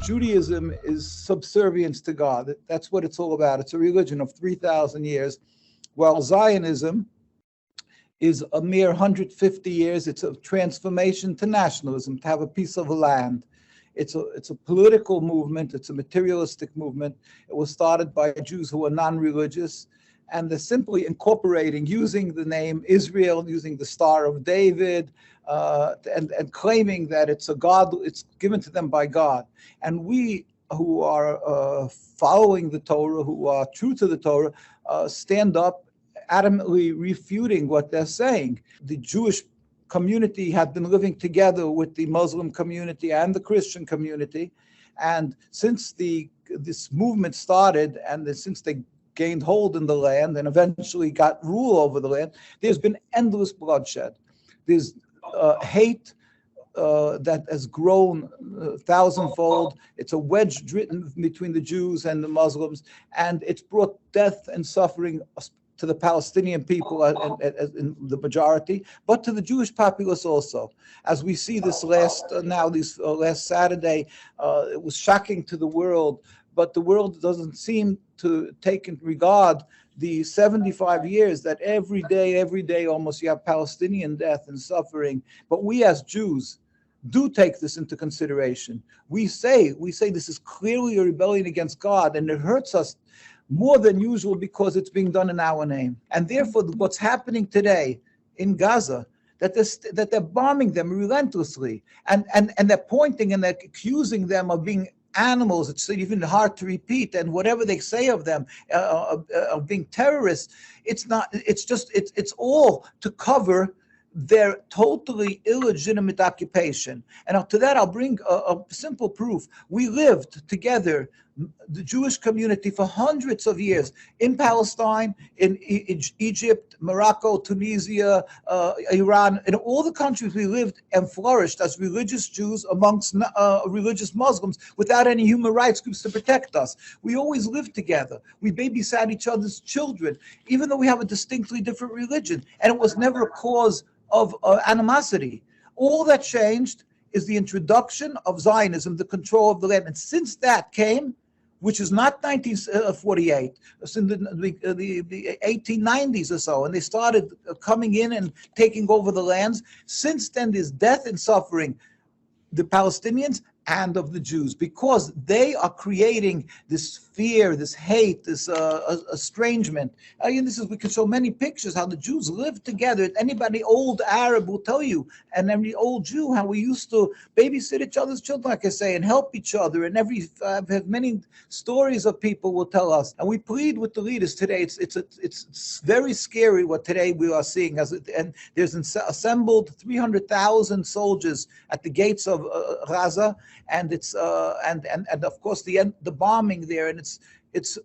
Judaism is subservience to God. That's what it's all about. It's a religion of 3,000 years, while Zionism is a mere 150 years. It's a transformation to nationalism, to have a piece of land. It's a political movement. It's a materialistic movement. It was started by Jews who were non-religious, and they're simply incorporating, using the name Israel, using the Star of David, and claiming that it's a God, it's given to them by God. And we who are following the Torah, who are true to the Torah, stand up adamantly refuting what they're saying. The Jewish community had been living together with the Muslim community and the Christian community, and since this movement started, and since they gained hold in the land and eventually got rule over the land, there's been endless bloodshed. There's hate that has grown thousandfold. It's a wedge driven between the Jews and the Muslims, and it's brought death and suffering to the Palestinian people in the majority, but to the Jewish populace also. As we see this last Saturday, it was shocking to the world, but the world doesn't seem to take in regard the 75 years that every day almost you have Palestinian death and suffering. But we as Jews do take this into consideration. We say this is clearly a rebellion against God, and it hurts us more than usual because it's being done in our name. And therefore, what's happening today in Gaza, that they're bombing them relentlessly, and they're pointing and they're accusing them of being animals. It's even hard to repeat, and whatever they say of them, of being terrorists, it's not. It's all to cover their totally illegitimate occupation. And to that, I'll bring a simple proof. We lived together, the Jewish community, for hundreds of years in Palestine, in Egypt, Morocco, Tunisia, Iran, in all the countries we lived and flourished as religious Jews amongst religious Muslims without any human rights groups to protect us. We always lived together. We babysat each other's children, even though we have a distinctly different religion. And it was never a cause of animosity. All that changed is the introduction of Zionism, the control of the land. And since that came, which is not 1948, it's in the 1890s or so, and they started coming in and taking over the lands. Since then, there's death and suffering, the Palestinians and of the Jews, because they are creating this fear, this hate, this estrangement. We can show many pictures how the Jews lived together. Anybody old Arab will tell you, and every old Jew, how we used to babysit each other's children, like I say, and help each other. And I've had many stories of people will tell us, and we plead with the leaders today. It's very scary what today we are seeing. And there's assembled 300,000 soldiers at the gates of Gaza. And it's and of course the bombing there, and it's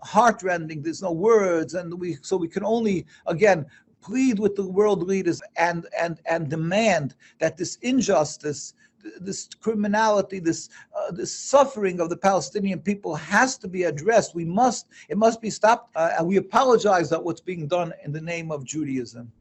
heartrending. There's no words, and we can only again plead with the world leaders and demand that this injustice, this criminality, this suffering of the Palestinian people has to be addressed. It must be stopped, and we apologize that what's being done in the name of Judaism.